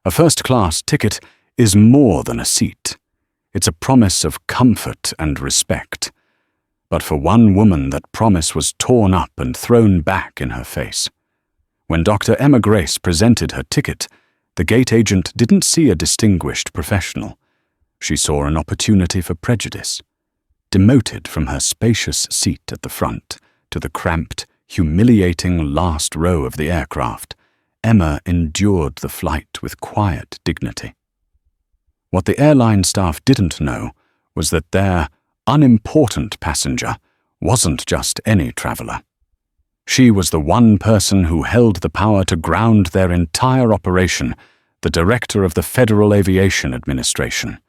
A first-class ticket is more than a seat. It's a promise of comfort and respect. But for one woman, that promise was torn up and thrown back in her face. When Dr. Emma Grace presented her ticket, the gate agent didn't see a distinguished professional. She saw an opportunity for prejudice. Demoted from her spacious seat at the front to the cramped, humiliating last row of the aircraft, Emma endured the flight with quiet dignity. What the airline staff didn't know was that their unimportant passenger wasn't just any traveler. She was the one person who held the power to ground their entire operation, the director of the Federal Aviation Administration.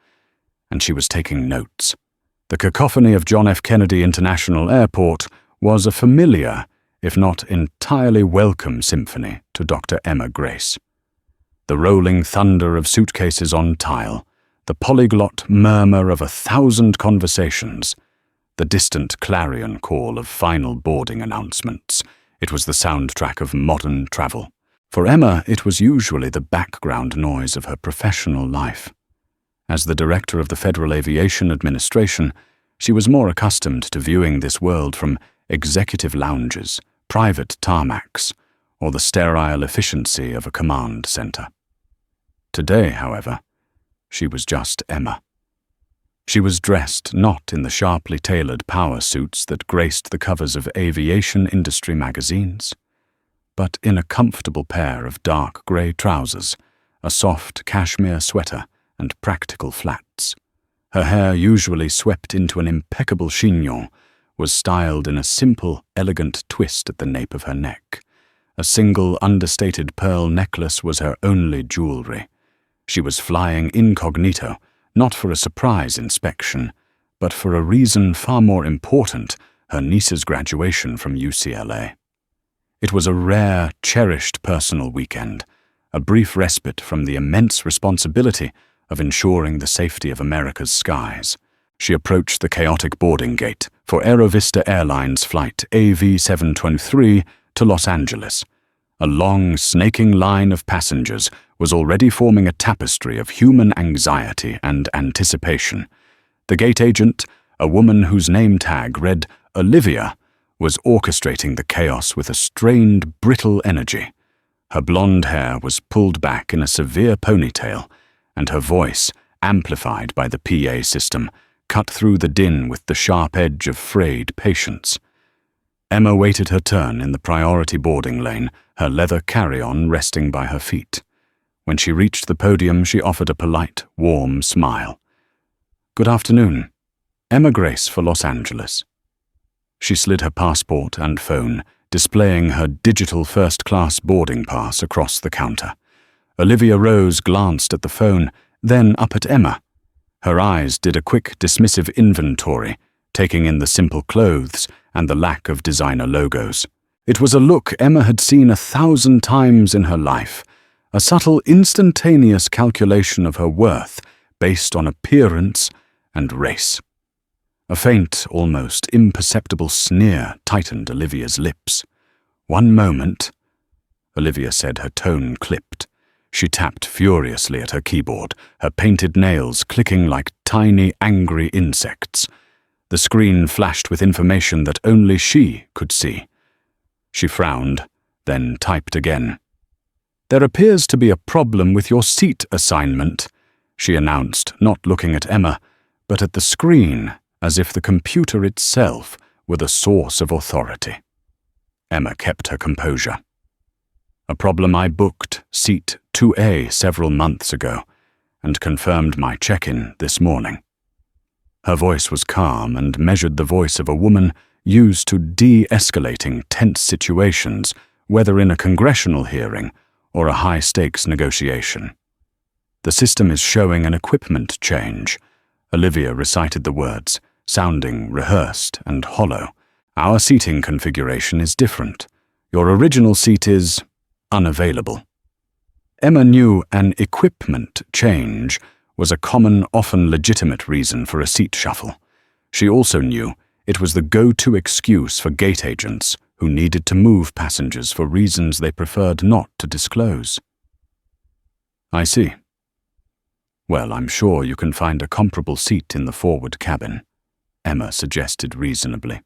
And she was taking notes. The cacophony of John F. Kennedy International Airport was a familiar, if not entirely welcome symphony to Dr. Emma Grace. The rolling thunder of suitcases on tile, the polyglot murmur of 1,000 conversations, the distant clarion call of final boarding announcements. It was the soundtrack of modern travel. For Emma, it was usually the background noise of her professional life. As the director of the Federal Aviation Administration, she was more accustomed to viewing this world from executive lounges, private tarmacs, or the sterile efficiency of a command center. Today, however, she was just Emma. She was dressed not in the sharply tailored power suits that graced the covers of aviation industry magazines, but in a comfortable pair of dark grey trousers, a soft cashmere sweater, and practical flats. Her hair, usually swept into an impeccable chignon, was styled in a simple, elegant twist at the nape of her neck. A single understated pearl necklace was her only jewelry. She was flying incognito, not for a surprise inspection, but for a reason far more important, her niece's graduation from UCLA. It was a rare, cherished personal weekend, a brief respite from the immense responsibility of ensuring the safety of America's skies. She approached the chaotic boarding gate for Aerovista Airlines flight AV723 to Los Angeles. A long, snaking line of passengers was already forming a tapestry of human anxiety and anticipation. The gate agent, a woman whose name tag read Olivia, was orchestrating the chaos with a strained, brittle energy. Her blonde hair was pulled back in a severe ponytail, and her voice, amplified by the PA system, cut through the din with the sharp edge of frayed patience. Emma waited her turn in the priority boarding lane, her leather carry-on resting by her feet. When she reached the podium, she offered a polite, warm smile. "Good afternoon. Emma Grace for Los Angeles." She slid her passport and phone, displaying her digital first-class boarding pass across the counter. Olivia Rose glanced at the phone, then up at Emma. Her eyes did a quick, dismissive inventory, taking in the simple clothes and the lack of designer logos. It was a look Emma had seen 1,000 times in her life, a subtle, instantaneous calculation of her worth based on appearance and race. A faint, almost imperceptible sneer tightened Olivia's lips. "One moment," Olivia said, her tone clipped. She tapped furiously at her keyboard, her painted nails clicking like tiny, angry insects. The screen flashed with information that only she could see. She frowned, then typed again. "There appears to be a problem with your seat assignment," she announced, not looking at Emma, but at the screen, as if the computer itself were the source of authority. Emma kept her composure. "A problem I booked seat 2A several months ago, and confirmed my check-in this morning." Her voice was calm and measured the voice of a woman used to de-escalating tense situations, whether in a congressional hearing or a high-stakes negotiation. "The system is showing an equipment change," Olivia recited the words, sounding rehearsed and hollow. "Our seating configuration is different. Your original seat is unavailable." Emma knew an equipment change was a common, often legitimate reason for a seat shuffle. She also knew it was the go-to excuse for gate agents who needed to move passengers for reasons they preferred not to disclose. I see. Well, I'm sure you can find a comparable seat in the forward cabin, Emma suggested reasonably.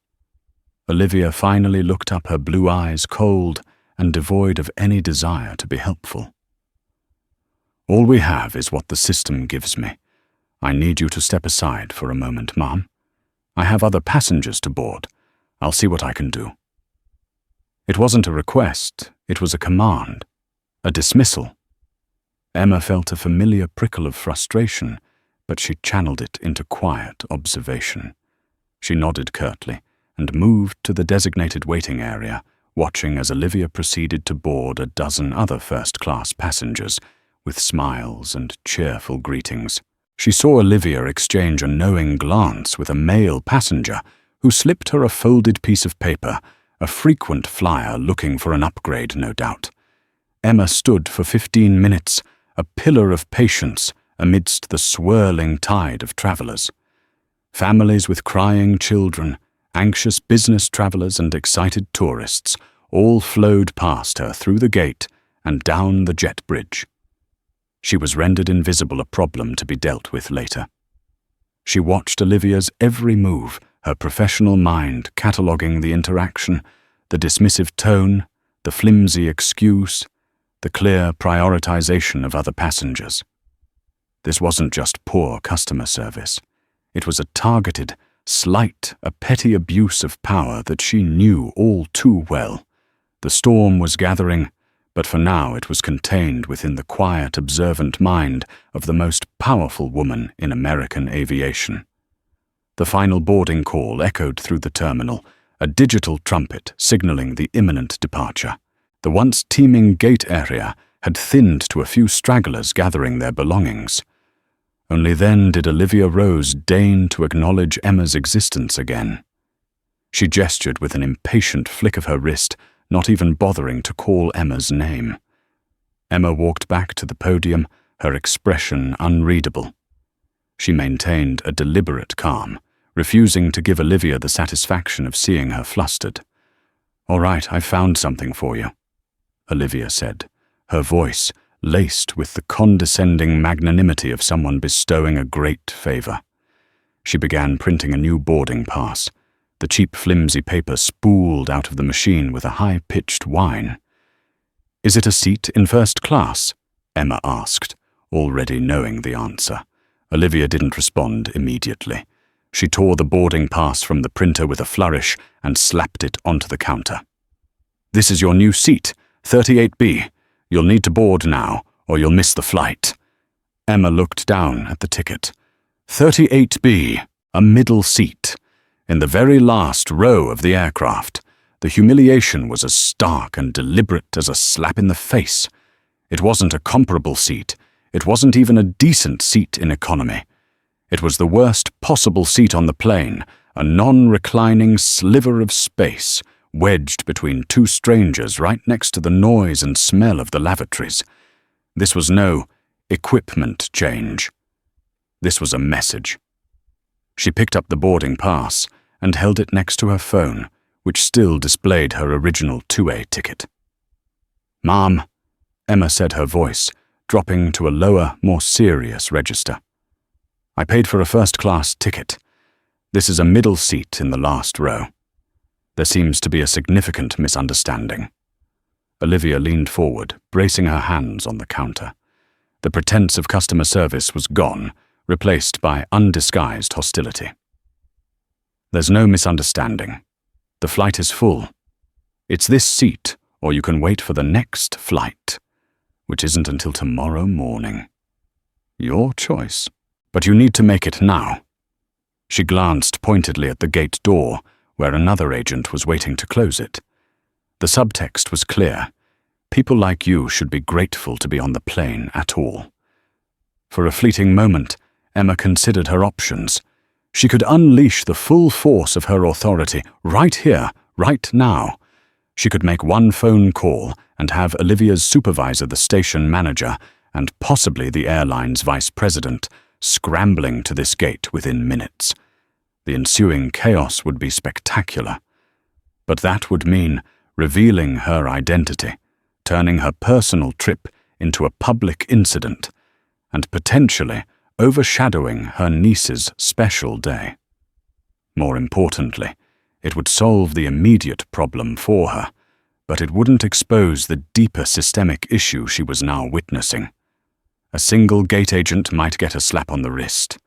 Olivia finally looked up, her blue eyes cold and devoid of any desire to be helpful. All we have is what the system gives me. I need you to step aside for a moment, Mom. I have other passengers to board. I'll see what I can do. It wasn't a request, it was a command, a dismissal. Emma felt a familiar prickle of frustration, but she channeled it into quiet observation. She nodded curtly and moved to the designated waiting area, watching as Olivia proceeded to board a dozen other first-class passengers with smiles and cheerful greetings. She saw Olivia exchange a knowing glance with a male passenger who slipped her a folded piece of paper, a frequent flyer looking for an upgrade, no doubt. Emma stood for 15 minutes, a pillar of patience amidst the swirling tide of travelers. Families with crying children, anxious business travelers and excited tourists all flowed past her through the gate and down the jet bridge. She was rendered invisible, a problem to be dealt with later. She watched Olivia's every move, her professional mind cataloguing the interaction, the dismissive tone, the flimsy excuse, the clear prioritization of other passengers. This wasn't just poor customer service. It was a targeted, slight, a petty abuse of power that she knew all too well. The storm was gathering, but for now it was contained within the quiet, observant mind of the most powerful woman in American aviation. The final boarding call echoed through the terminal, a digital trumpet signaling the imminent departure. The once teeming gate area had thinned to a few stragglers gathering their belongings. Only then did Olivia Rose deign to acknowledge Emma's existence again. She gestured with an impatient flick of her wrist, not even bothering to call Emma's name. Emma walked back to the podium, her expression unreadable. She maintained a deliberate calm, refusing to give Olivia the satisfaction of seeing her flustered. "All right, I've found something for you," Olivia said, her voice laced with the condescending magnanimity of someone bestowing a great favor. She began printing a new boarding pass. The cheap, flimsy paper spooled out of the machine with a high-pitched whine. "Is it a seat in first class?" Emma asked, already knowing the answer. Olivia didn't respond immediately. She tore the boarding pass from the printer with a flourish and slapped it onto the counter. "This is your new seat, 38B. You'll need to board now, or you'll miss the flight." Emma looked down at the ticket. 38B, a middle seat. In the very last row of the aircraft, the humiliation was as stark and deliberate as a slap in the face. It wasn't a comparable seat. It wasn't even a decent seat in economy. It was the worst possible seat on the plane, a non-reclining sliver of space, wedged between two strangers right next to the noise and smell of the lavatories. This was no equipment change. This was a message. She picked up the boarding pass and held it next to her phone, which still displayed her original 2A ticket. "Mom," Emma said, her voice dropping to a lower, more serious register. "I paid for a first-class ticket. This is a middle seat in the last row. There seems to be a significant misunderstanding." Olivia leaned forward, bracing her hands on the counter. The pretense of customer service was gone, replaced by undisguised hostility. "There's no misunderstanding. The flight is full. It's this seat, or you can wait for the next flight, which isn't until tomorrow morning. Your choice. But you need to make it now." She glanced pointedly at the gate door, where another agent was waiting to close it. The subtext was clear. People like you should be grateful to be on the plane at all. For a fleeting moment, Emma considered her options. She could unleash the full force of her authority right here, right now. She could make one phone call and have Olivia's supervisor, the station manager, and possibly the airline's vice president, scrambling to this gate within minutes. The ensuing chaos would be spectacular. But that would mean revealing her identity, turning her personal trip into a public incident, and potentially overshadowing her niece's special day. More importantly, it would solve the immediate problem for her, but it wouldn't expose the deeper systemic issue she was now witnessing. A single gate agent might get a slap on the wrist.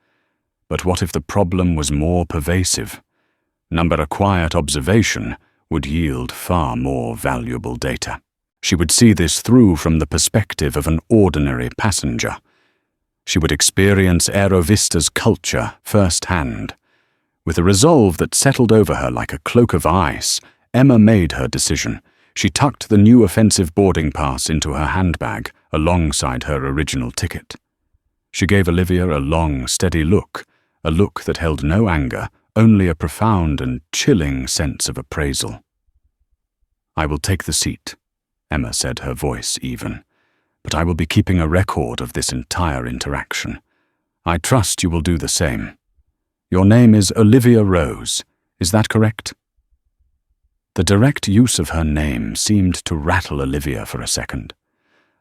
But what if the problem was more pervasive? A quiet observation would yield far more valuable data. She would see this through from the perspective of an ordinary passenger. She would experience Aerovista's culture firsthand. With a resolve that settled over her like a cloak of ice, Emma made her decision. She tucked the new offensive boarding pass into her handbag alongside her original ticket. She gave Olivia a long, steady look, a look that held no anger, only a profound and chilling sense of appraisal. "I will take the seat," Emma said, her voice even, "but I will be keeping a record of this entire interaction. I trust you will do the same. Your name is Olivia Rose, is that correct?" The direct use of her name seemed to rattle Olivia for a second.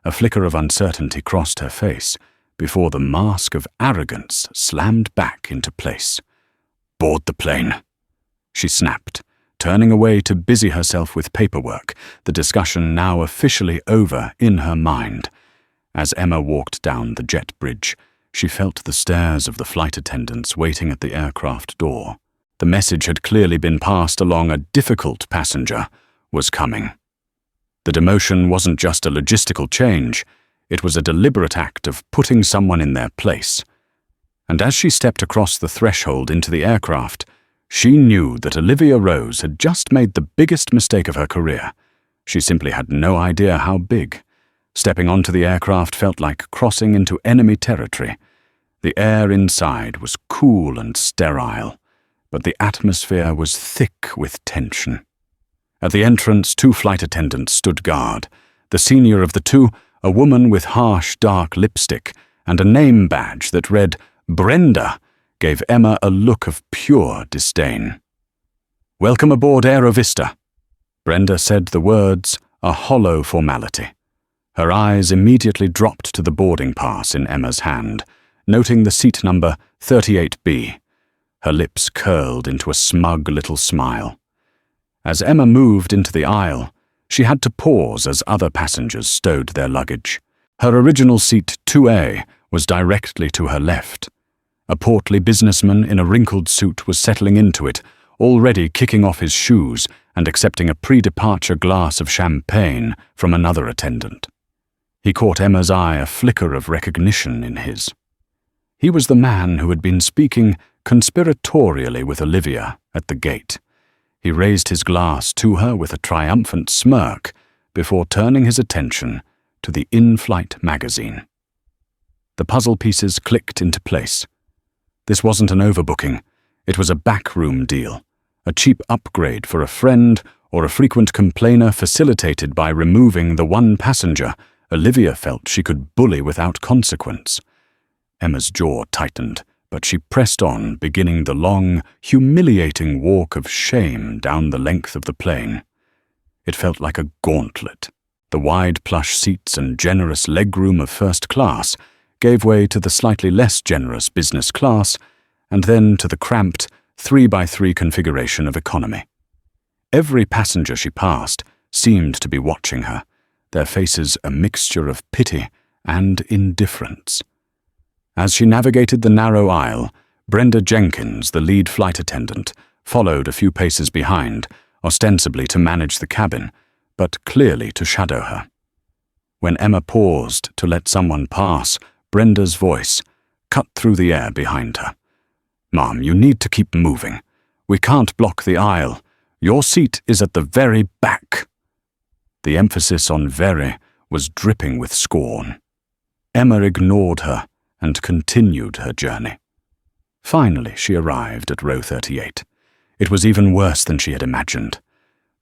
A flicker of uncertainty crossed her face before the mask of arrogance slammed back into place. "Board the plane," she snapped, turning away to busy herself with paperwork, the discussion now officially over in her mind. As Emma walked down the jet bridge, she felt the stares of the flight attendants waiting at the aircraft door. The message had clearly been passed along. A difficult passenger was coming. The demotion wasn't just a logistical change, it was a deliberate act of putting someone in their place. And as she stepped across the threshold into the aircraft, she knew that Olivia Rose had just made the biggest mistake of her career. She simply had no idea how big. Stepping onto the aircraft felt like crossing into enemy territory. The air inside was cool and sterile, but the atmosphere was thick with tension. At the entrance, 2 flight attendants stood guard. The senior of the 2, a woman with harsh, dark lipstick and a name badge that read Brenda, gave Emma a look of pure disdain. "Welcome aboard Aerovista." Brenda said the words, a hollow formality. Her eyes immediately dropped to the boarding pass in Emma's hand, noting the seat number 38B. Her lips curled into a smug little smile. As Emma moved into the aisle, she had to pause as other passengers stowed their luggage. Her original seat 2A was directly to her left. A portly businessman in a wrinkled suit was settling into it, already kicking off his shoes and accepting a pre-departure glass of champagne from another attendant. He caught Emma's eye, a flicker of recognition in his. He was the man who had been speaking conspiratorially with Olivia at the gate. He raised his glass to her with a triumphant smirk before turning his attention to the in-flight magazine. The puzzle pieces clicked into place. This wasn't an overbooking. It was a backroom deal, a cheap upgrade for a friend or a frequent complainer facilitated by removing the one passenger Olivia felt she could bully without consequence. Emma's jaw tightened, but she pressed on, beginning the long, humiliating walk of shame down the length of the plane. It felt like a gauntlet. The wide plush seats and generous legroom of first class gave way to the slightly less generous business class, and then to the cramped 3x3 configuration of economy. Every passenger she passed seemed to be watching her, their faces a mixture of pity and indifference. As she navigated the narrow aisle, Brenda Jenkins, the lead flight attendant, followed a few paces behind, ostensibly to manage the cabin, but clearly to shadow her. When Emma paused to let someone pass, Brenda's voice cut through the air behind her. "Mom, you need to keep moving. We can't block the aisle. Your seat is at the very back." The emphasis on very was dripping with scorn. Emma ignored her and continued her journey. Finally, she arrived at row 38. It was even worse than she had imagined.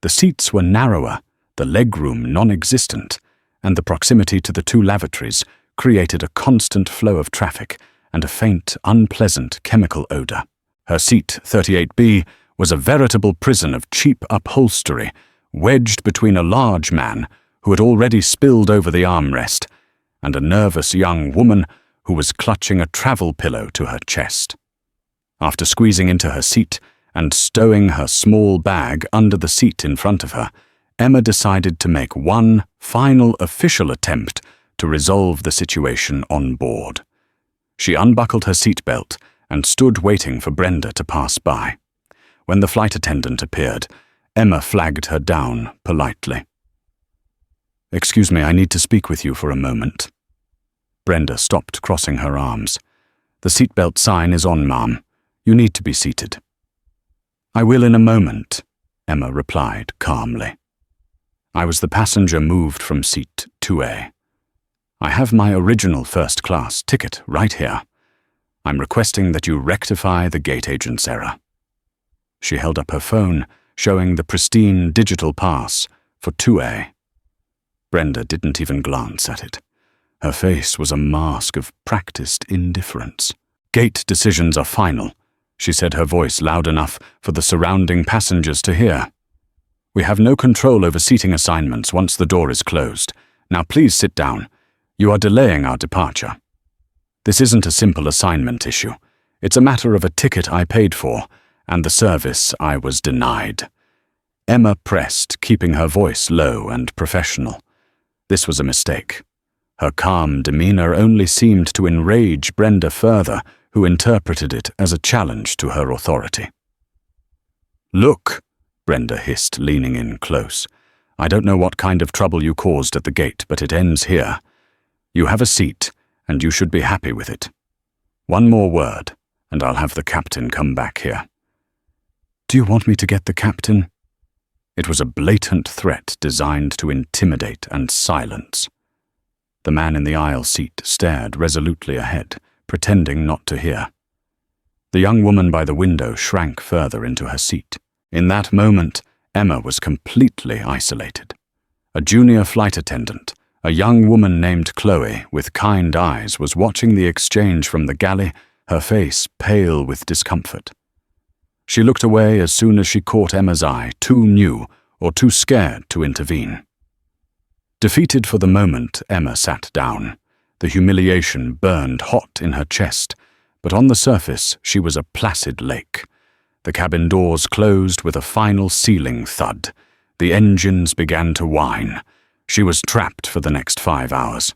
The seats were narrower, the legroom non-existent, and the proximity to the 2 lavatories created a constant flow of traffic and a faint, unpleasant chemical odor. Her seat, 38B, was a veritable prison of cheap upholstery, wedged between a large man who had already spilled over the armrest and a nervous young woman who was clutching a travel pillow to her chest. After squeezing into her seat and stowing her small bag under the seat in front of her, Emma decided to make one final official attempt to resolve the situation on board. She unbuckled her seatbelt and stood waiting for Brenda to pass by. When the flight attendant appeared, Emma flagged her down politely. "Excuse me, I need to speak with you for a moment." Brenda stopped crossing her arms. "The seatbelt sign is on, ma'am. You need to be seated." "I will in a moment," Emma replied calmly. "I was the passenger moved from seat 2A. I have my original first-class ticket right here. I'm requesting that you rectify the gate agent's error." She held up her phone, showing the pristine digital pass for 2A. Brenda didn't even glance at it. Her face was a mask of practiced indifference. "Gate decisions are final," she said, her voice loud enough for the surrounding passengers to hear. "We have no control over seating assignments once the door is closed. Now please sit down. You are delaying our departure. This isn't a simple assignment issue. It's a matter of a ticket I paid for and the service I was denied." Emma pressed, keeping her voice low and professional. This was a mistake. Her calm demeanor only seemed to enrage Brenda further, who interpreted it as a challenge to her authority. "Look," Brenda hissed, leaning in close. "I don't know what kind of trouble you caused at the gate, but it ends here. You have a seat, and you should be happy with it. One more word, and I'll have the captain come back here." "Do you want me to get the captain?" It was a blatant threat designed to intimidate and silence. The man in the aisle seat stared resolutely ahead, pretending not to hear. The young woman by the window shrank further into her seat. In that moment, Emma was completely isolated. A junior flight attendant, a young woman named Chloe with kind eyes, was watching the exchange from the galley, her face pale with discomfort. She looked away as soon as she caught Emma's eye, too new or too scared to intervene. Defeated for the moment, Emma sat down. The humiliation burned hot in her chest, but on the surface she was a placid lake. The cabin doors closed with a final sealing thud. The engines began to whine. She was trapped for the next 5 hours.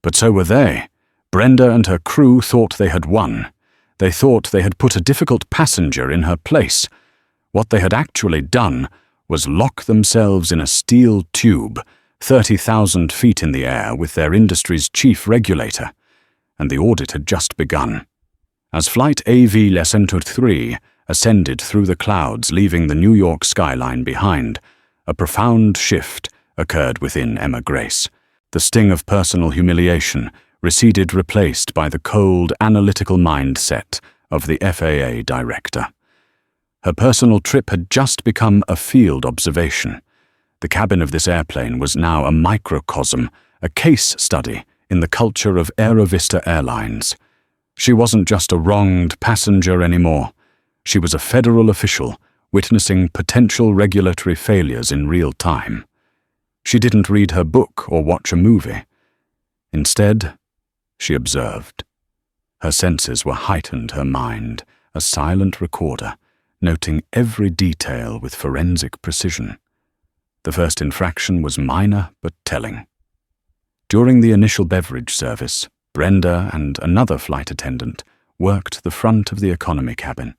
But so were they. Brenda and her crew thought they had won. They thought they had put a difficult passenger in her place. What they had actually done was lock themselves in a steel tube, 30,000 feet in the air, with their industry's chief regulator. And the audit had just begun. As Flight AV Lesentur 3 ascended through the clouds, leaving the New York skyline behind, a profound shift occurred within Emma Grace. The sting of personal humiliation receded, replaced by the cold, analytical mindset of the FAA director. Her personal trip had just become a field observation. The cabin of this airplane was now a microcosm, a case study in the culture of Aerovista Airlines. She wasn't just a wronged passenger anymore. She was a federal official, witnessing potential regulatory failures in real time. She didn't read her book or watch a movie. Instead, she observed. Her senses were heightened, her mind a silent recorder, noting every detail with forensic precision. The first infraction was minor but telling. During the initial beverage service, Brenda and another flight attendant worked the front of the economy cabin.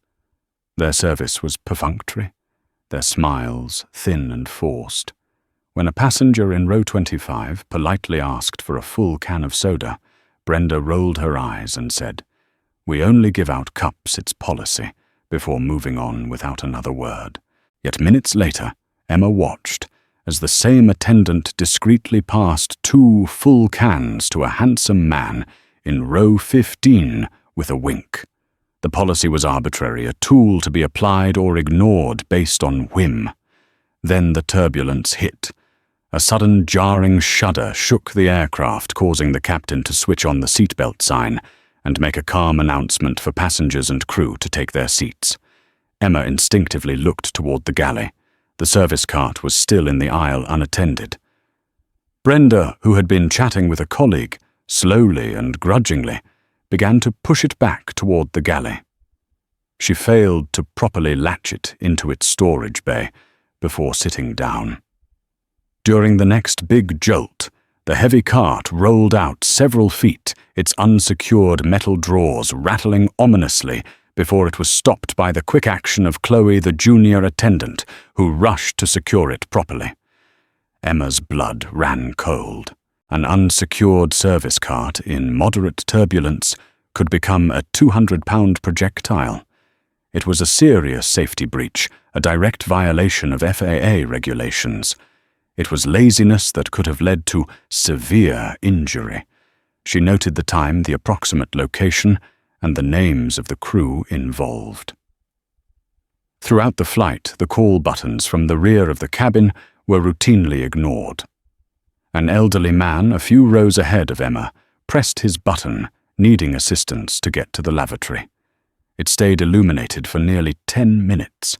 Their service was perfunctory, their smiles thin and forced. When a passenger in row 25 politely asked for a full can of soda, Brenda rolled her eyes and said, "We only give out cups, it's policy," before moving on without another word. Yet minutes later, Emma watched as the same attendant discreetly passed 2 full cans to a handsome man in row 15 with a wink. The policy was arbitrary, a tool to be applied or ignored based on whim. Then the turbulence hit. A sudden jarring shudder shook the aircraft, causing the captain to switch on the seatbelt sign and make a calm announcement for passengers and crew to take their seats. Emma instinctively looked toward the galley. The service cart was still in the aisle unattended. Brenda, who had been chatting with a colleague, slowly and grudgingly, began to push it back toward the galley. She failed to properly latch it into its storage bay before sitting down. During the next big jolt, the heavy cart rolled out several feet, its unsecured metal drawers rattling ominously before it was stopped by the quick action of Chloe, the junior attendant, who rushed to secure it properly. Emma's blood ran cold. An unsecured service cart in moderate turbulence could become a 200-pound projectile. It was a serious safety breach, a direct violation of FAA regulations. It was laziness that could have led to severe injury. She noted the time, the approximate location, and the names of the crew involved. Throughout the flight, the call buttons from the rear of the cabin were routinely ignored. An elderly man, a few rows ahead of Emma, pressed his button, needing assistance to get to the lavatory. It stayed illuminated for nearly 10 minutes.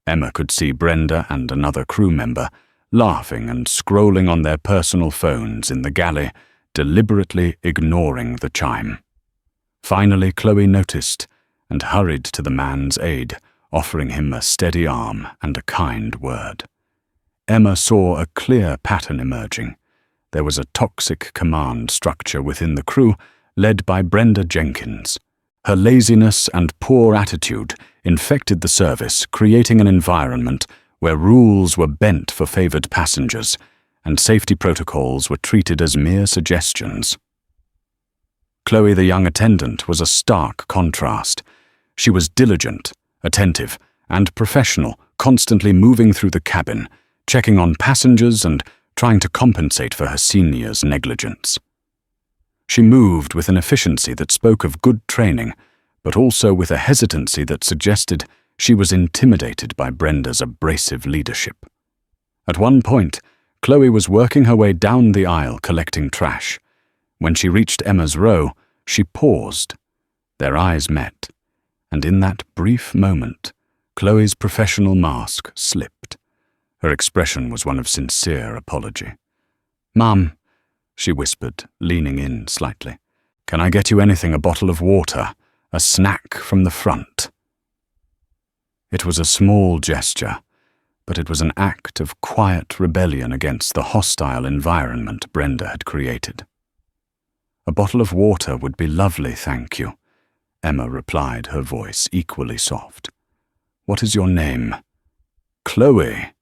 Emma could see Brenda and another crew member laughing and scrolling on their personal phones in the galley, deliberately ignoring the chime. Finally, Chloe noticed and hurried to the man's aid, offering him a steady arm and a kind word. Emma saw a clear pattern emerging. There was a toxic command structure within the crew, led by Brenda Jenkins. Her laziness and poor attitude infected the service, creating an environment where rules were bent for favored passengers and safety protocols were treated as mere suggestions. Chloe, the young attendant, was a stark contrast. She was diligent, attentive, and professional, constantly moving through the cabin, checking on passengers and trying to compensate for her senior's negligence. She moved with an efficiency that spoke of good training, but also with a hesitancy that suggested she was intimidated by Brenda's abrasive leadership. At one point, Chloe was working her way down the aisle collecting trash. When she reached Emma's row, she paused. Their eyes met, and in that brief moment, Chloe's professional mask slipped. Her expression was one of sincere apology. "Mum," she whispered, leaning in slightly, "can I get you anything, a bottle of water, a snack from the front?" It was a small gesture, but it was an act of quiet rebellion against the hostile environment Brenda had created. "A bottle of water would be lovely, thank you," Emma replied, her voice equally soft. "What is your name?" "Chloe,"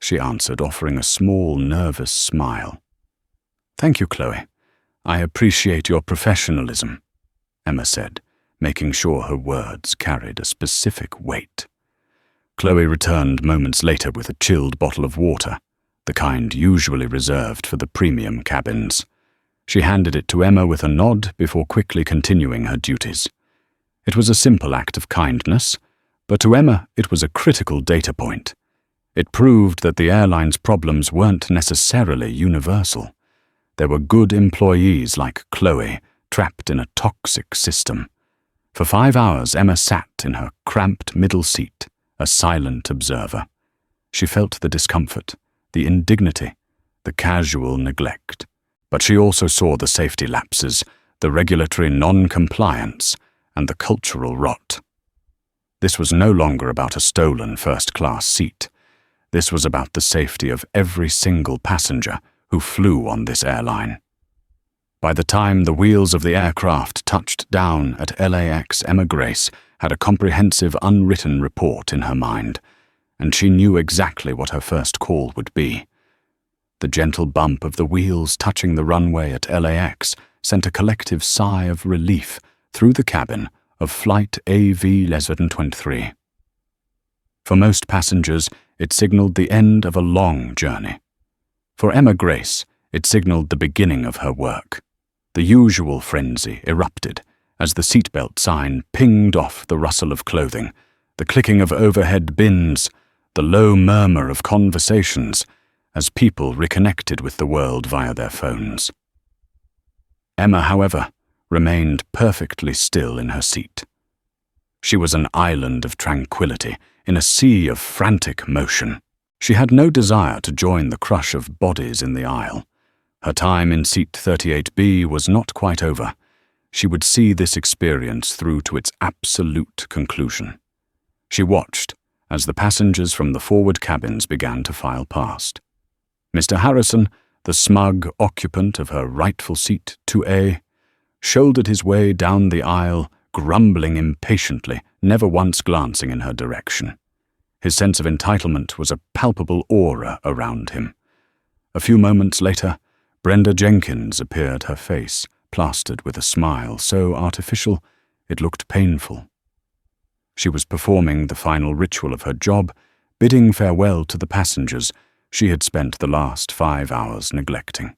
she answered, offering a small, nervous smile. "Thank you, Chloe. I appreciate your professionalism," Emma said, making sure her words carried a specific weight. Chloe returned moments later with a chilled bottle of water, the kind usually reserved for the premium cabins. She handed it to Emma with a nod before quickly continuing her duties. It was a simple act of kindness, but to Emma it was a critical data point. It proved that the airline's problems weren't necessarily universal. There were good employees like Chloe trapped in a toxic system. For 5 hours, Emma sat in her cramped middle seat, a silent observer. She felt the discomfort, the indignity, the casual neglect. But she also saw the safety lapses, the regulatory non-compliance, and the cultural rot. This was no longer about a stolen first-class seat. This was about the safety of every single passenger who flew on this airline. By the time the wheels of the aircraft touched down at LAX, Emma Grace had a comprehensive unwritten report in her mind, and she knew exactly what her first call would be. The gentle bump of the wheels touching the runway at LAX sent a collective sigh of relief through the cabin of Flight AV-1123. For most passengers, it signaled the end of a long journey. For Emma Grace, it signaled the beginning of her work. The usual frenzy erupted as the seatbelt sign pinged off the rustle of clothing, the clicking of overhead bins, the low murmur of conversations as people reconnected with the world via their phones. Emma, however, remained perfectly still in her seat. She was an island of tranquility in a sea of frantic motion. She had no desire to join the crush of bodies in the aisle. Her time in seat 38B was not quite over. She would see this experience through to its absolute conclusion. She watched as the passengers from the forward cabins began to file past. Mr. Harrison, the smug occupant of her rightful seat 2A, shouldered his way down the aisle, grumbling impatiently, never once glancing in her direction. His sense of entitlement was a palpable aura around him. A few moments later, Brenda Jenkins appeared, her face plastered with a smile so artificial it looked painful. She was performing the final ritual of her job, bidding farewell to the passengers she had spent the last 5 hours neglecting.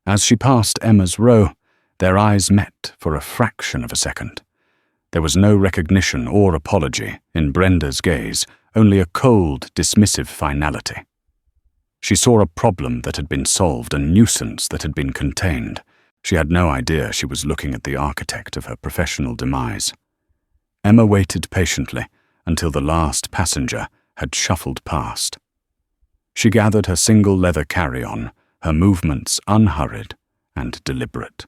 As she passed Emma's row, their eyes met for a fraction of a second. There was no recognition or apology in Brenda's gaze, only a cold, dismissive finality. She saw a problem that had been solved, a nuisance that had been contained. She had no idea she was looking at the architect of her professional demise. Emma waited patiently until the last passenger had shuffled past. She gathered her single leather carry-on, her movements unhurried and deliberate.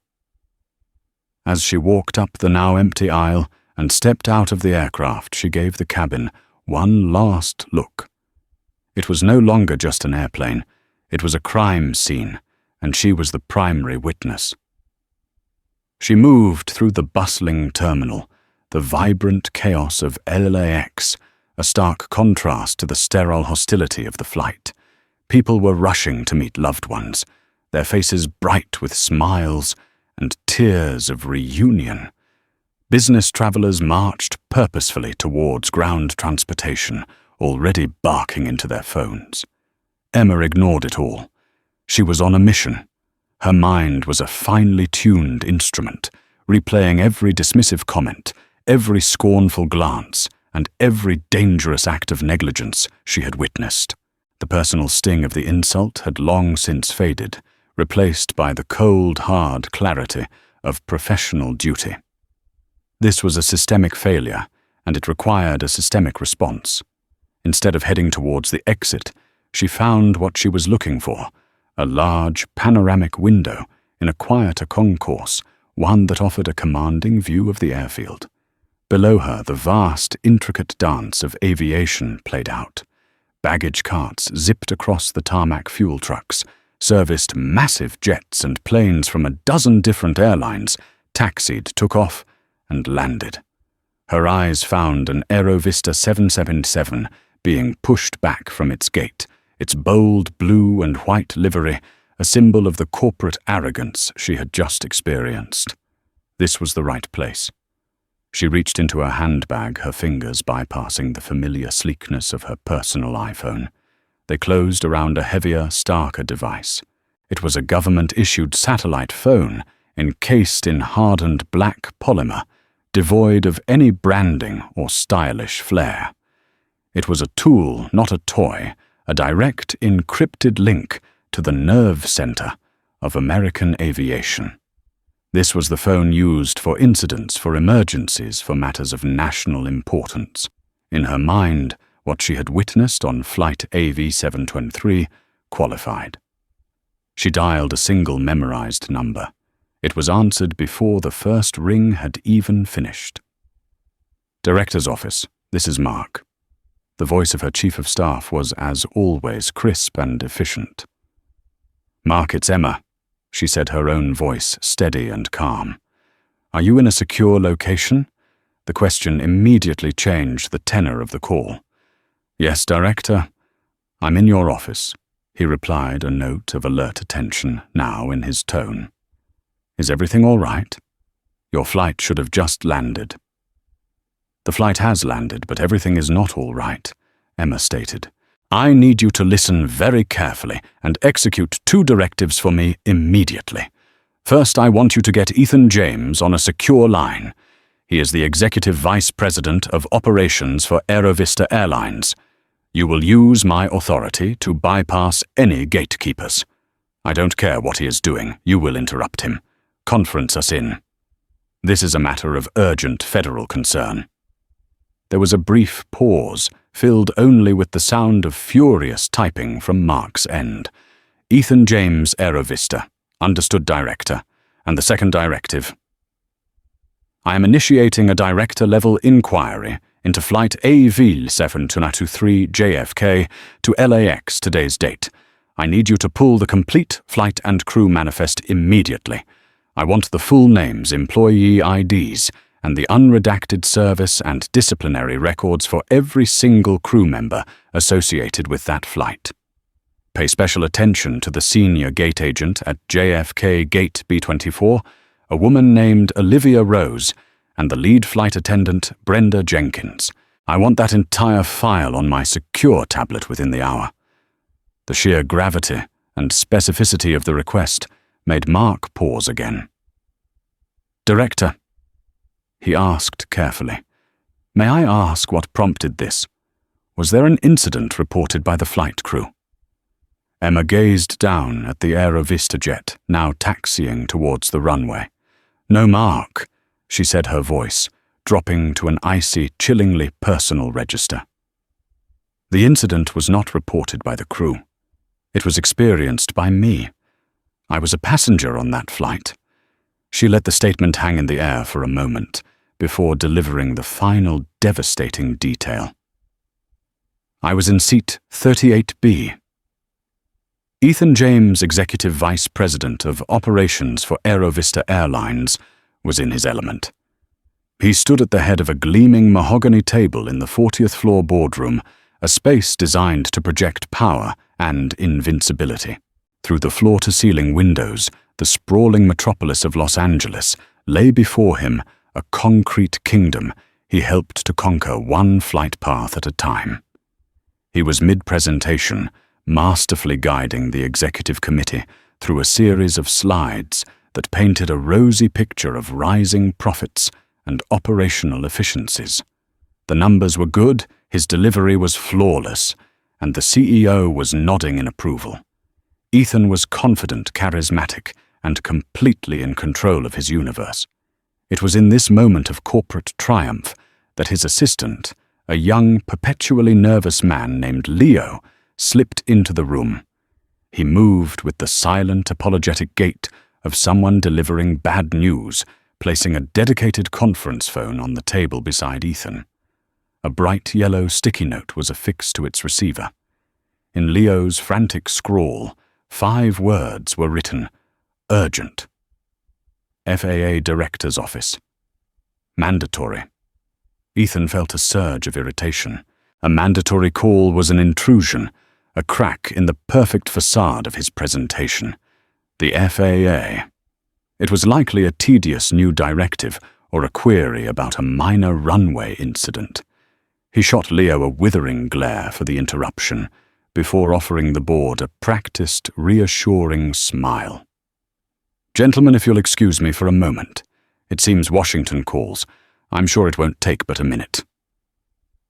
As she walked up the now empty aisle and stepped out of the aircraft, she gave the cabin one last look. It was no longer just an airplane. It was a crime scene, and she was the primary witness. She moved through the bustling terminal, the vibrant chaos of LAX, a stark contrast to the sterile hostility of the flight. People were rushing to meet loved ones, their faces bright with smiles and tears of reunion. Business travelers marched purposefully towards ground transportation, already barking into their phones. Emma ignored it all. She was on a mission. Her mind was a finely tuned instrument, replaying every dismissive comment, every scornful glance, and every dangerous act of negligence she had witnessed. The personal sting of the insult had long since faded, replaced by the cold, hard clarity of professional duty. This was a systemic failure, and it required a systemic response. Instead of heading towards the exit, she found what she was looking for, a large panoramic window in a quieter concourse, one that offered a commanding view of the airfield. Below her, the vast, intricate dance of aviation played out. Baggage carts zipped across the tarmac fuel trucks, serviced massive jets and planes from a dozen different airlines, taxied, took off, and landed. Her eyes found an Aerovista 777 being pushed back from its gate, its bold blue and white livery a symbol of the corporate arrogance she had just experienced. This was the right place. She reached into her handbag, her fingers bypassing the familiar sleekness of her personal iPhone. They closed around a heavier, starker device. It was a government-issued satellite phone encased in hardened black polymer, devoid of any branding or stylish flair. It was a tool, not a toy, a direct encrypted link to the nerve center of American aviation. This was the phone used for incidents, for emergencies, for matters of national importance. In her mind, what she had witnessed on Flight AV-723 qualified. She dialed a single memorized number. It was answered before the first ring had even finished. Director's office, this is Mark. The voice of her chief of staff was, as always, crisp and efficient. Mark, it's Emma, she said, her own voice steady and calm. Are you in a secure location? The question immediately changed the tenor of the call. Yes, Director. I'm in your office, he replied, a note of alert attention now in his tone. Is everything all right? Your flight should have just landed. The flight has landed, but everything is not all right, Emma stated. I need you to listen very carefully and execute 2 directives for me immediately. First, I want you to get Ethan James on a secure line. He is the Executive Vice President of Operations for Aerovista Airlines. You will use my authority to bypass any gatekeepers. I don't care what he is doing. You will interrupt him. Conference us in. This is a matter of urgent federal concern. There was a brief pause, filled only with the sound of furious typing from Mark's end. Ethan James, Aerovista. Understood, Director. And the second directive. I am initiating a director-level inquiry into Flight AVIL 7223 JFK to LAX today's date. I need you to pull the complete flight and crew manifest immediately. I want the full names, employee IDs, and the unredacted service and disciplinary records for every single crew member associated with that flight. Pay special attention to the senior gate agent at JFK Gate B24, a woman named Olivia Rose, and the lead flight attendant, Brenda Jenkins. I want that entire file on my secure tablet within the hour. The sheer gravity and specificity of the request made Mark pause again. Director, he asked carefully, may I ask what prompted this? Was there an incident reported by the flight crew? Emma gazed down at the Aerovista jet, now taxiing towards the runway. No, Mark, she said, her voice dropping to an icy, chillingly personal register. The incident was not reported by the crew. It was experienced by me. I was a passenger on that flight. She let the statement hang in the air for a moment before delivering the final devastating detail. I was in seat 38B. Ethan James, Executive Vice President of Operations for Aerovista Airlines, was in his element. He stood at the head of a gleaming mahogany table in the 40th floor boardroom, a space designed to project power and invincibility. Through the floor-to-ceiling windows, the sprawling metropolis of Los Angeles lay before him, a concrete kingdom he helped to conquer one flight path at a time. He was mid-presentation, masterfully guiding the executive committee through a series of slides that painted a rosy picture of rising profits and operational efficiencies. The numbers were good, his delivery was flawless, and the CEO was nodding in approval. Ethan was confident, charismatic, and completely in control of his universe. It was in this moment of corporate triumph that his assistant, a young, perpetually nervous man named Leo, slipped into the room. He moved with the silent, apologetic gait of someone delivering bad news, placing a dedicated conference phone on the table beside Ethan. A bright yellow sticky note was affixed to its receiver. In Leo's frantic scrawl, 5 words were written: urgent. FAA Director's Office. Mandatory. Ethan felt a surge of irritation. A mandatory call was an intrusion, a crack in the perfect facade of his presentation. The FAA. It was likely a tedious new directive or a query about a minor runway incident. He shot Leo a withering glare for the interruption before offering the board a practiced, reassuring smile. Gentlemen, if you'll excuse me for a moment. It seems Washington calls. I'm sure it won't take but a minute.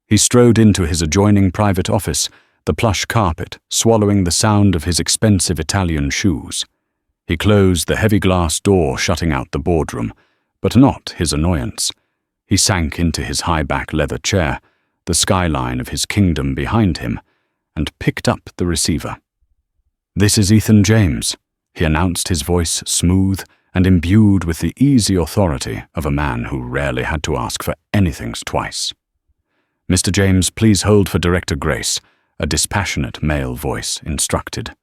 He strode into his adjoining private office, the plush carpet swallowing the sound of his expensive Italian shoes. He closed the heavy glass door shutting out the boardroom, but not his annoyance. He sank into his high-back leather chair, the skyline of his kingdom behind him, and picked up the receiver. "This is Ethan James," he announced, his voice smooth and imbued with the easy authority of a man who rarely had to ask for anything twice. "Mr. James, please hold for Director Grace," a dispassionate male voice instructed.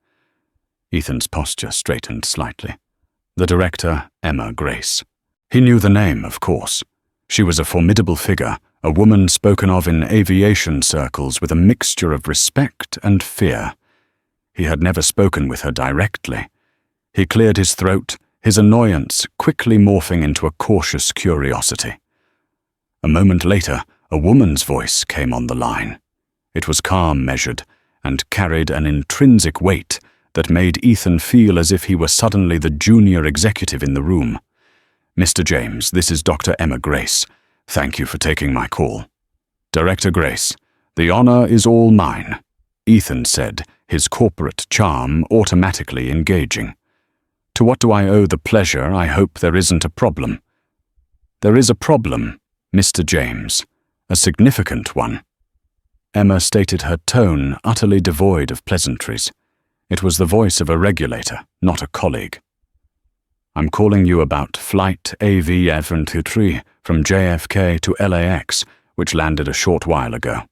Ethan's posture straightened slightly. The director, Emma Grace. He knew the name, of course. She was a formidable figure, a woman spoken of in aviation circles with a mixture of respect and fear. He had never spoken with her directly. He cleared his throat, his annoyance quickly morphing into a cautious curiosity. A moment later, a woman's voice came on the line. It was calm, measured, and carried an intrinsic weight that made Ethan feel as if he were suddenly the junior executive in the room. "Mr. James, this is Dr. Emma Grace. Thank you for taking my call." "Director Grace, the honor is all mine," Ethan said, his corporate charm automatically engaging. "To what do I owe the pleasure? I hope there isn't a problem." "There is a problem, Mr. James, a significant one." Emma stated, her tone utterly devoid of pleasantries. It was the voice of a regulator, not a colleague. "I'm calling you about flight AV-73 from JFK to LAX, which landed a short while ago."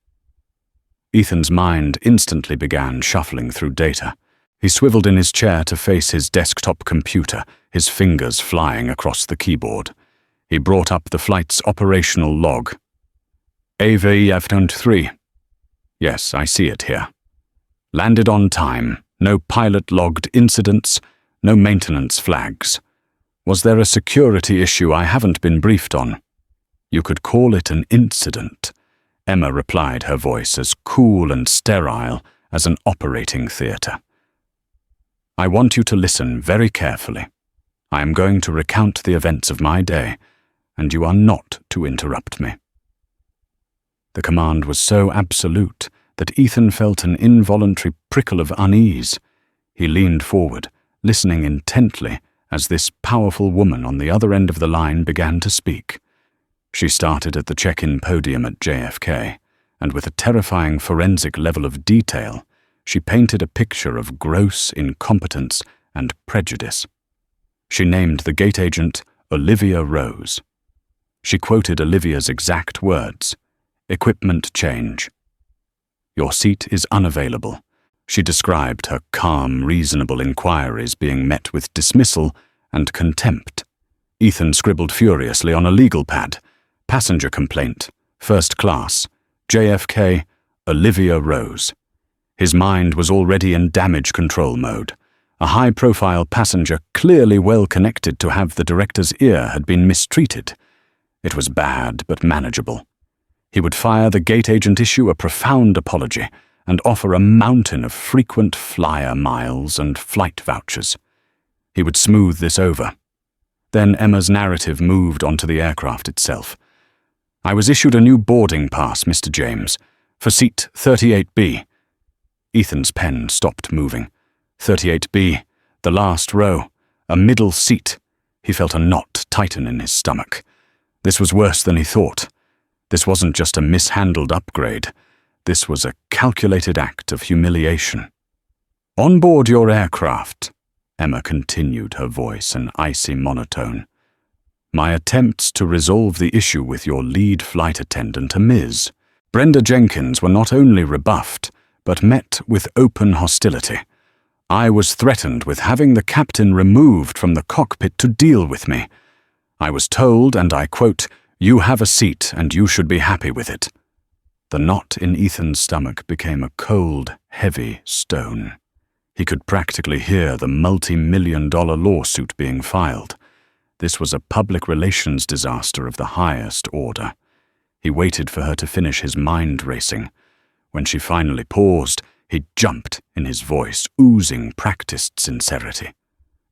Ethan's mind instantly began shuffling through data. He swiveled in his chair to face his desktop computer, his fingers flying across the keyboard. He brought up the flight's operational log. AV-73. Yes, I see it here. Landed on time, no pilot-logged incidents, no maintenance flags. Was there a security issue I haven't been briefed on? You could call it an incident, Emma replied, her voice as cool and sterile as an operating theatre. I want you to listen very carefully. I am going to recount the events of my day, and you are not to interrupt me. The command was so absolute that Ethan felt an involuntary prickle of unease. He leaned forward, listening intently as this powerful woman on the other end of the line began to speak. She started at the check-in podium at JFK, and with a terrifying forensic level of detail, she painted a picture of gross incompetence and prejudice. She named the gate agent Olivia Rose. She quoted Olivia's exact words, "Equipment change. Your seat is unavailable." She described her calm, reasonable inquiries being met with dismissal and contempt. Ethan scribbled furiously on a legal pad, "Passenger complaint, first class, JFK, Olivia Rose." His mind was already in damage control mode. A high-profile passenger clearly well connected to have the director's ear had been mistreated. It was bad but manageable. He would fire the gate agent, issue a profound apology, and offer a mountain of frequent flyer miles and flight vouchers. He would smooth this over. Then Emma's narrative moved onto the aircraft itself. "I was issued a new boarding pass, Mr. James, for seat 38B. Ethan's pen stopped moving. 38B, the last row, a middle seat. He felt a knot tighten in his stomach. This was worse than he thought. This wasn't just a mishandled upgrade. This was a calculated act of humiliation. "On board your aircraft," Emma continued, her voice an icy monotone, "my attempts to resolve the issue with your lead flight attendant, a Ms. Brenda Jenkins, were not only rebuffed, but met with open hostility. I was threatened with having the captain removed from the cockpit to deal with me. I was told, and I quote, 'You have a seat and you should be happy with it.'" The knot in Ethan's stomach became a cold, heavy stone. He could practically hear the multi-million-dollar lawsuit being filed. This was a public relations disaster of the highest order. He waited for her to finish his mind racing. When she finally paused, he jumped, in his voice oozing practiced sincerity.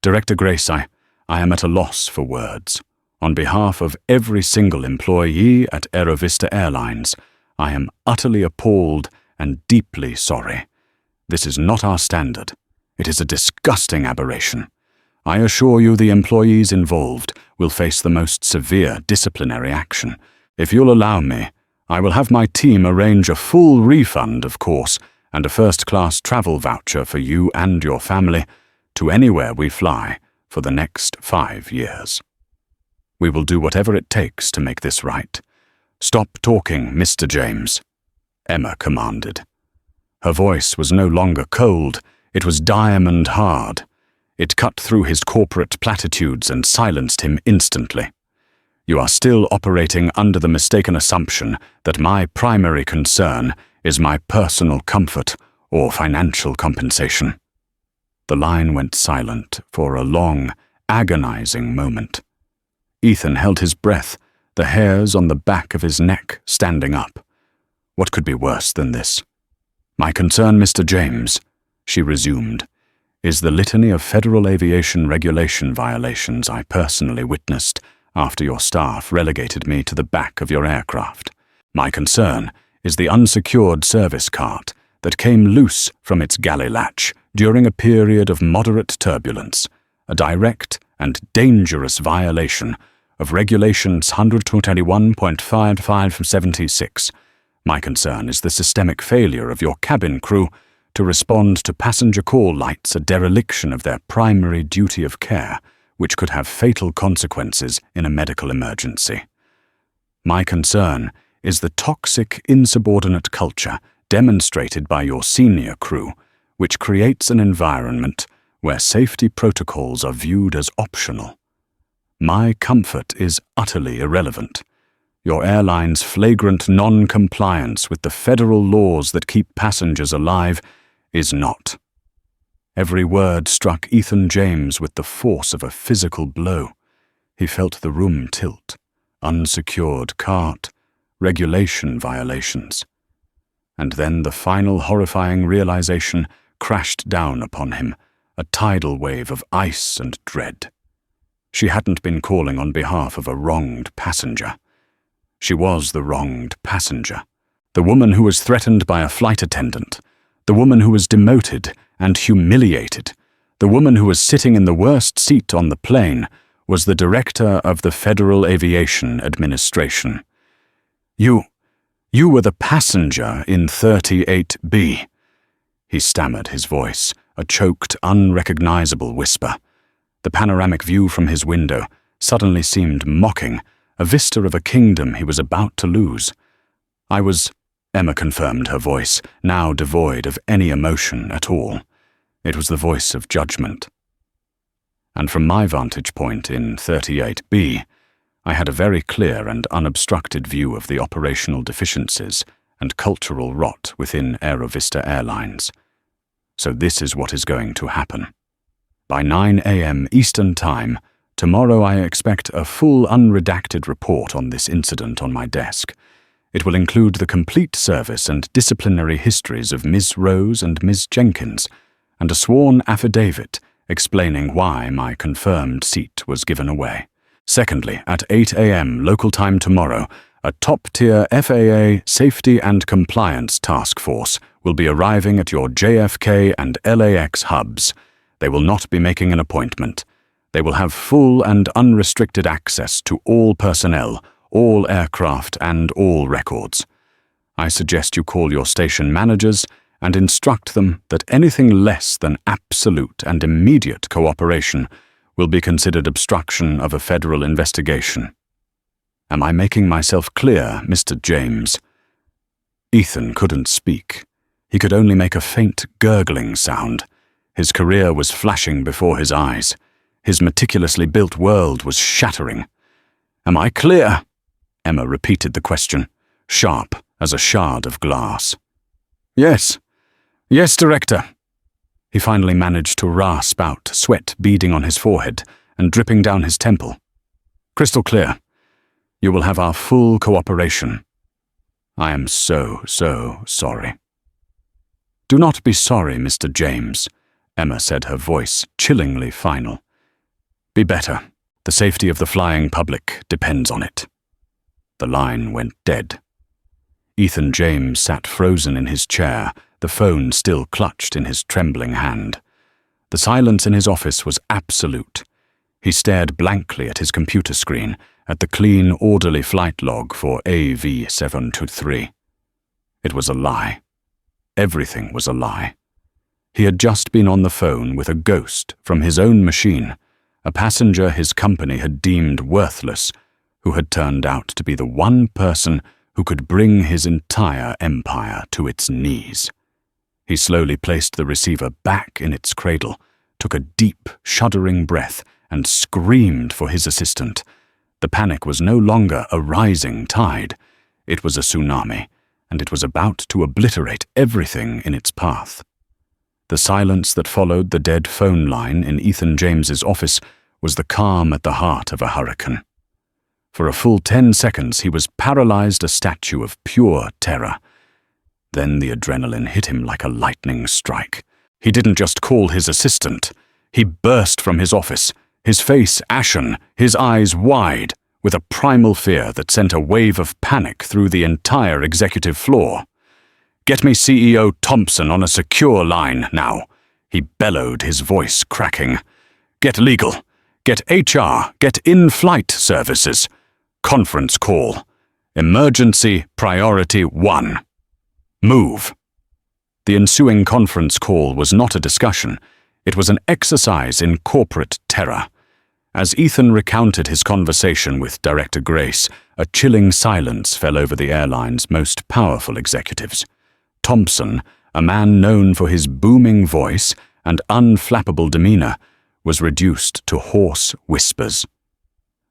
"Director Grace, I am at a loss for words. On behalf of every single employee at Aerovista Airlines, I am utterly appalled and deeply sorry. This is not our standard. It is a disgusting aberration. I assure you the employees involved will face the most severe disciplinary action. If you'll allow me, I will have my team arrange a full refund, of course, and a first-class travel voucher for you and your family to anywhere we fly for the next 5 years. We will do whatever it takes to make this right. Stop talking, Mr. James," Emma commanded. Her voice was no longer cold, it was diamond hard. It cut through his corporate platitudes and silenced him instantly. "You are still operating under the mistaken assumption that my primary concern is my personal comfort or financial compensation." The line went silent for a long, agonizing moment. Ethan held his breath, the hairs on the back of his neck standing up. What could be worse than this? "My concern, Mr. James," she resumed, "is the litany of Federal Aviation Regulation violations I personally witnessed after your staff relegated me to the back of your aircraft. My concern is the unsecured service cart that came loose from its galley latch during a period of moderate turbulence, a direct and dangerous violation of Regulations 121.55 from 76. My concern is the systemic failure of your cabin crew to respond to passenger call lights a dereliction of their primary duty of care, which could have fatal consequences in a medical emergency. My concern is the toxic, insubordinate culture demonstrated by your senior crew, which creates an environment where safety protocols are viewed as optional. My comfort is utterly irrelevant. Your airline's flagrant non-compliance with the federal laws that keep passengers alive is not. Every word struck Ethan James with the force of a physical blow. He felt the room tilt. Unsecured cart, regulation violations. And then the final horrifying realization crashed down upon him, a tidal wave of ice and dread. She hadn't been calling on behalf of a wronged passenger. She was the wronged passenger, the woman who was threatened by a flight attendant, the woman who was demoted and humiliated, the woman who was sitting in the worst seat on the plane was the director of the Federal Aviation Administration. You were the passenger in 38B. He stammered, his voice, a choked, unrecognizable whisper. The panoramic view from his window suddenly seemed mocking, a vista of a kingdom he was about to lose. I was, Emma confirmed, her voice, now devoid of any emotion at all. It was the voice of judgment. And from my vantage point in 38B, I had a very clear and unobstructed view of the operational deficiencies and cultural rot within Aerovista Airlines. So this is what is going to happen. By 9 a.m. Eastern Time, tomorrow I expect a full unredacted report on this incident on my desk. It will include the complete service and disciplinary histories of Ms. Rose and Ms. Jenkins, and a sworn affidavit explaining why my confirmed seat was given away. Secondly, at 8 a.m. local time tomorrow, a top-tier FAA Safety and Compliance Task Force will be arriving at your JFK and LAX hubs. They will not be making an appointment. They will have full and unrestricted access to all personnel, all aircraft, and all records. I suggest you call your station managers and instruct them that anything less than absolute and immediate cooperation will be considered obstruction of a federal investigation. Am I making myself clear, Mr. James? Ethan couldn't speak. He could only make a faint gurgling sound. His career was flashing before his eyes. His meticulously built world was shattering. Am I clear? Emma repeated the question, sharp as a shard of glass. Yes. Yes, Director. He finally managed to rasp out, sweat beading on his forehead and dripping down his temple. Crystal clear. You will have our full cooperation. I am so sorry. Do not be sorry, Mr. James, Emma said, her voice chillingly final. Be better. The safety of the flying public depends on it. The line went dead. Ethan James sat frozen in his chair, the phone still clutched in his trembling hand. The silence in his office was absolute. He stared blankly at his computer screen, at the clean, orderly flight log for AV723. It was a lie. Everything was a lie. He had just been on the phone with a ghost from his own machine, a passenger his company had deemed worthless, who had turned out to be the one person who could bring his entire empire to its knees. He slowly placed the receiver back in its cradle, took a deep, shuddering breath, and screamed for his assistant. The panic was no longer a rising tide. It was a tsunami, and it was about to obliterate everything in its path. The silence that followed the dead phone line in Ethan James's office was the calm at the heart of a hurricane. For a full 10 seconds he was paralyzed, a statue of pure terror. Then the adrenaline hit him like a lightning strike. He didn't just call his assistant. He burst from his office, his face ashen, his eyes wide, with a primal fear that sent a wave of panic through the entire executive floor. "Get me CEO Thompson on a secure line now," he bellowed, his voice cracking. "Get legal. Get HR. Get in-flight services. Conference call. Emergency priority 1. Move." The ensuing conference call was not a discussion. It was an exercise in corporate terror. As Ethan recounted his conversation with Director Grace, a chilling silence fell over the airline's most powerful executives. Thompson, a man known for his booming voice and unflappable demeanor, was reduced to hoarse whispers.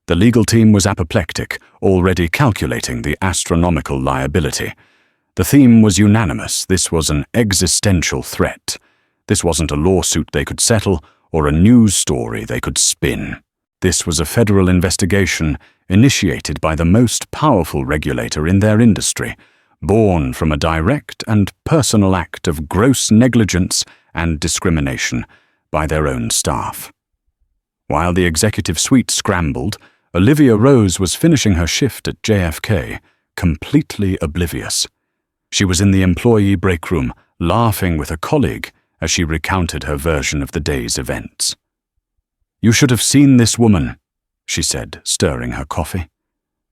The legal team was apoplectic, already calculating the astronomical liability. The theme was unanimous. This was an existential threat. This wasn't a lawsuit they could settle or a news story they could spin. This was a federal investigation initiated by the most powerful regulator in their industry, born from a direct and personal act of gross negligence and discrimination by their own staff. While the executive suite scrambled, Olivia Rose was finishing her shift at JFK, completely oblivious. She was in the employee break room, laughing with a colleague as she recounted her version of the day's events. "You should have seen this woman," she said, stirring her coffee.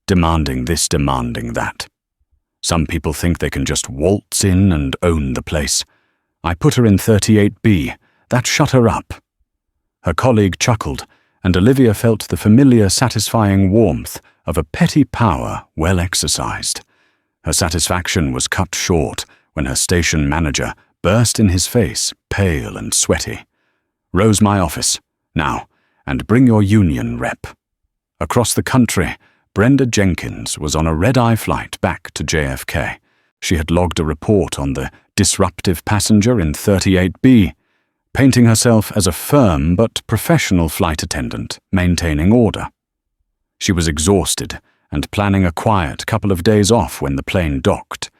"Demanding this, demanding that. Some people think they can just waltz in and own the place. I put her in 38B. That shut her up." Her colleague chuckled, and Olivia felt the familiar, satisfying warmth of a petty power well exercised. Her satisfaction was cut short when her station manager burst in his face, pale and sweaty. "Rose, my office. Now, and bring your union rep." Across the country, Brenda Jenkins was on a red-eye flight back to JFK. She had logged a report on the disruptive passenger in 38B, painting herself as a firm but professional flight attendant, maintaining order. She was exhausted and planning a quiet couple of days off when the plane docked.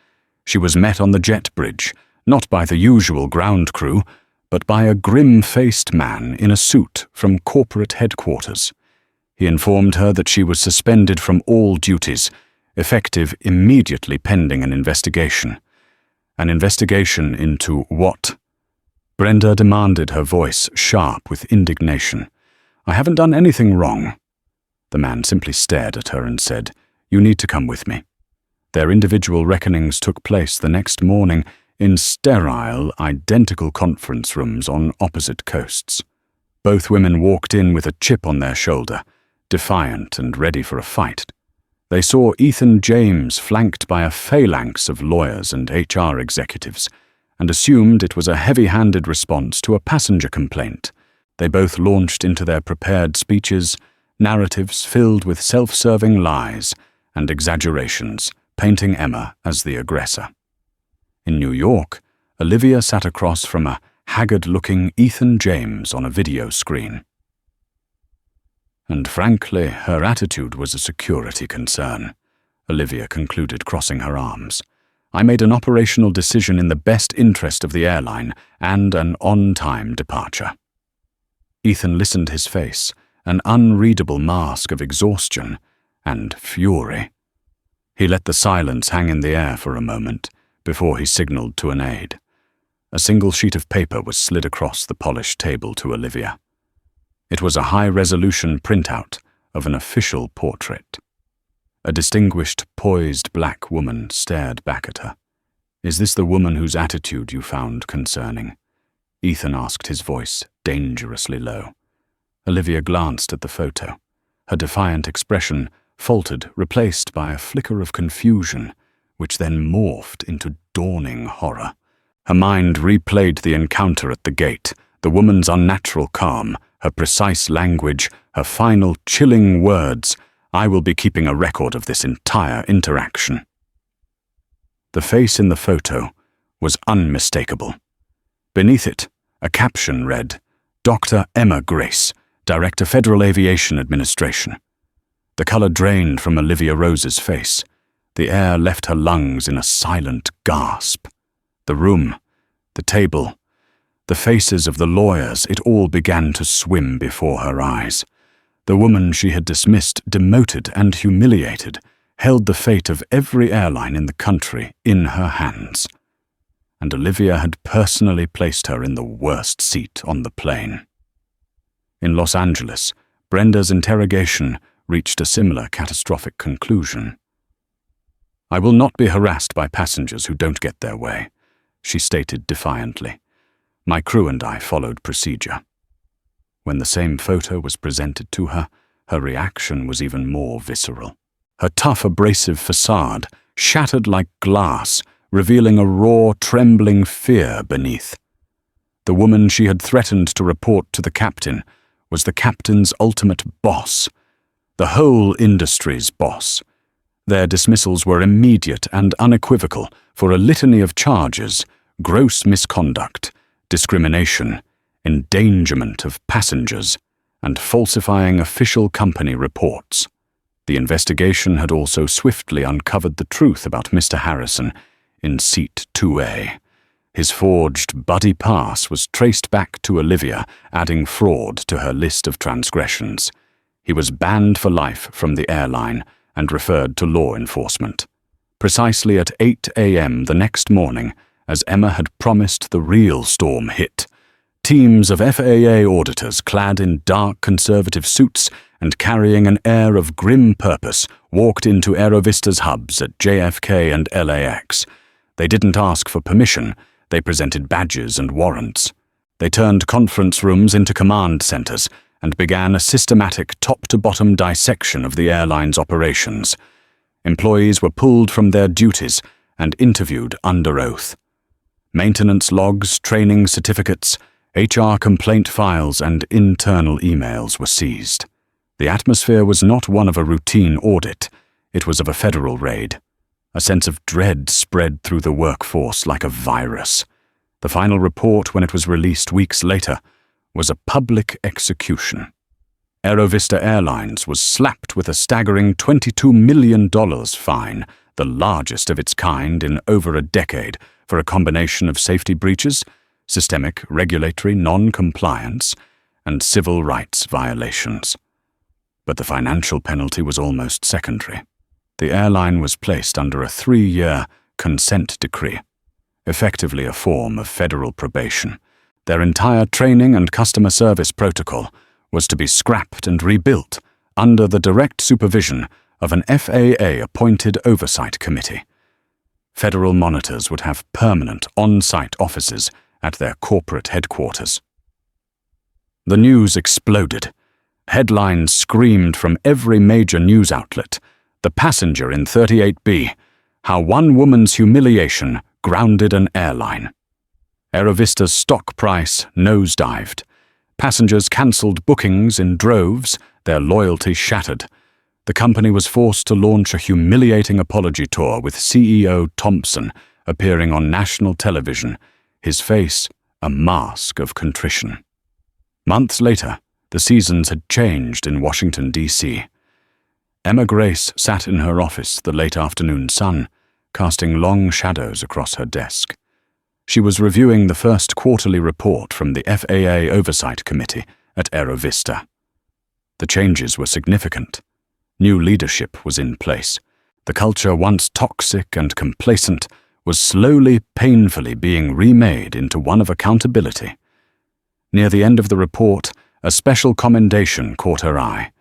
She was met on the jet bridge, not by the usual ground crew, but by a grim-faced man in a suit from corporate headquarters. He informed her that she was suspended from all duties, effective immediately pending an investigation. An investigation into what? Brenda demanded, her voice sharp with indignation. "I haven't done anything wrong." The man simply stared at her and said, "You need to come with me." Their individual reckonings took place the next morning in sterile, identical conference rooms on opposite coasts. Both women walked in with a chip on their shoulder, defiant and ready for a fight. They saw Ethan James flanked by a phalanx of lawyers and HR executives, and assumed it was a heavy-handed response to a passenger complaint. They both launched into their prepared speeches, narratives filled with self-serving lies and exaggerations, painting Emma as the aggressor. In New York, Olivia sat across from a haggard-looking Ethan James on a video screen. And frankly, her attitude was a security concern, Olivia concluded, crossing her arms. "I made an operational decision in the best interest of the airline and an on-time departure." Ethan listened, his face, an unreadable mask of exhaustion and fury. He let the silence hang in the air for a moment before he signaled to an aide. A single sheet of paper was slid across the polished table to Olivia. It was a high-resolution printout of an official portrait. A distinguished, poised black woman stared back at her. "Is this the woman whose attitude you found concerning?" Ethan asked, his voice dangerously low. Olivia glanced at the photo. Her defiant expression faltered, replaced by a flicker of confusion, which then morphed into dawning horror. Her mind replayed the encounter at the gate, the woman's unnatural calm, her precise language, her final chilling words. "I will be keeping a record of this entire interaction." The face in the photo was unmistakable. Beneath it, a caption read, "Dr. Emma Grace, Director, Federal Aviation Administration." The color drained from Olivia Rose's face. The air left her lungs in a silent gasp. The room, the table, the faces of the lawyers, it all began to swim before her eyes. The woman she had dismissed, demoted and humiliated, held the fate of every airline in the country in her hands. And Olivia had personally placed her in the worst seat on the plane. In Los Angeles, Brenda's interrogation reached a similar catastrophic conclusion. "I will not be harassed by passengers who don't get their way. she stated defiantly. My crew and I followed procedure. When the same photo was presented to her, her reaction was even more visceral. Her tough, abrasive facade shattered like glass, revealing a raw, trembling fear beneath. The woman she had threatened to report to the captain was the captain's ultimate boss, the whole industry's boss. Their dismissals were immediate and unequivocal for a litany of charges: gross misconduct, discrimination, endangerment of passengers, and falsifying official company reports. The investigation had also swiftly uncovered the truth about Mr. Harrison in Seat 2A. His forged buddy pass was traced back to Olivia, adding fraud to her list of transgressions. He was banned for life from the airline and referred to law enforcement. Precisely at 8 a.m. the next morning, as Emma had promised, the real storm hit. Teams of FAA auditors clad in dark conservative suits and carrying an air of grim purpose walked into Aerovista's hubs at JFK and LAX. They didn't ask for permission, they presented badges and warrants. They turned conference rooms into command centers and began a systematic top-to-bottom dissection of the airline's operations. Employees were pulled from their duties and interviewed under oath. Maintenance logs, training certificates, HR complaint files, and internal emails were seized. The atmosphere was not one of a routine audit, it was of a federal raid. A sense of dread spread through the workforce like a virus. The final report, when it was released weeks later, was a public execution. Aerovista Airlines was slapped with a staggering $22 million fine, the largest of its kind in over a decade, for a combination of safety breaches, systemic regulatory non-compliance, and civil rights violations. But the financial penalty was almost secondary. The airline was placed under a 3-year consent decree, effectively a form of federal probation. Their entire training and customer service protocol was to be scrapped and rebuilt under the direct supervision of an FAA-appointed oversight committee. Federal monitors would have permanent on-site offices at their corporate headquarters. The news exploded. Headlines screamed from every major news outlet. The passenger in 38B, how one woman's humiliation grounded an airline. Aerovista's stock price nosedived. Passengers cancelled bookings in droves, their loyalty shattered. The company was forced to launch a humiliating apology tour with CEO Thompson appearing on national television, his face a mask of contrition. Months later, the seasons had changed in Washington, D.C. Emma Grace sat in her office the late afternoon sun, casting long shadows across her desk. She was reviewing the first quarterly report from the FAA Oversight Committee at Aerovista. The changes were significant. New leadership was in place. The culture, once toxic and complacent, was slowly, painfully being remade into one of accountability. Near the end of the report, a special commendation caught her eye.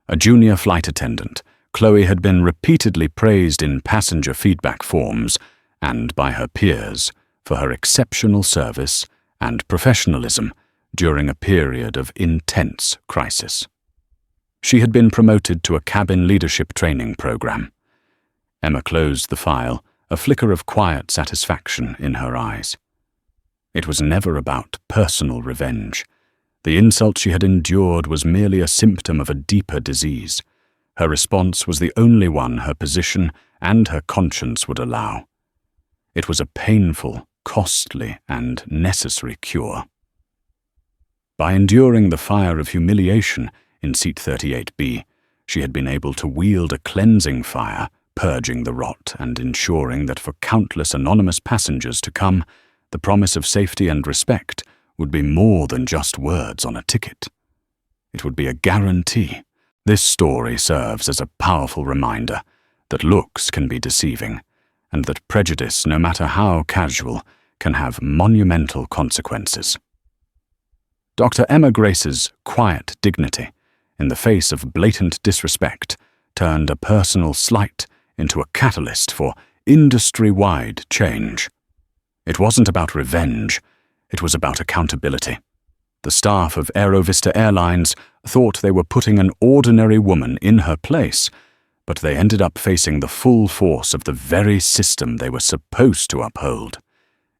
A junior flight attendant, Chloe had been repeatedly praised in passenger feedback forms and by her peers for her exceptional service and professionalism during a period of intense crisis. She had been promoted to a cabin leadership training program. Emma closed the file, a flicker of quiet satisfaction in her eyes. It was never about personal revenge. The insult she had endured was merely a symptom of a deeper disease. Her response was the only one her position and her conscience would allow. It was a painful, costly, and necessary cure. By enduring the fire of humiliation in Seat 38B, she had been able to wield a cleansing fire, purging the rot and ensuring that for countless anonymous passengers to come, the promise of safety and respect would be more than just words on a ticket. It would be a guarantee. This story serves as a powerful reminder that looks can be deceiving, and that prejudice, no matter how casual, can have monumental consequences. Dr. Emma Grace's quiet dignity, in the face of blatant disrespect, turned a personal slight into a catalyst for industry-wide change. It wasn't about revenge, it was about accountability. The staff of Aerovista Airlines thought they were putting an ordinary woman in her place, but they ended up facing the full force of the very system they were supposed to uphold.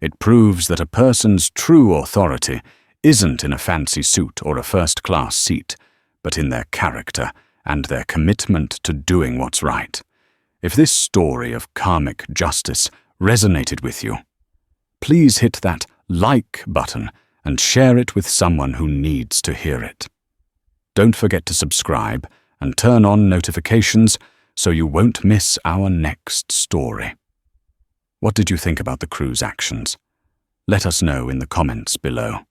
It proves that a person's true authority isn't in a fancy suit or a first-class seat, but in their character and their commitment to doing what's right. If this story of karmic justice resonated with you, please hit that like button and share it with someone who needs to hear it. Don't forget to subscribe and turn on notifications so you won't miss our next story. What did you think about the crew's actions? Let us know in the comments below.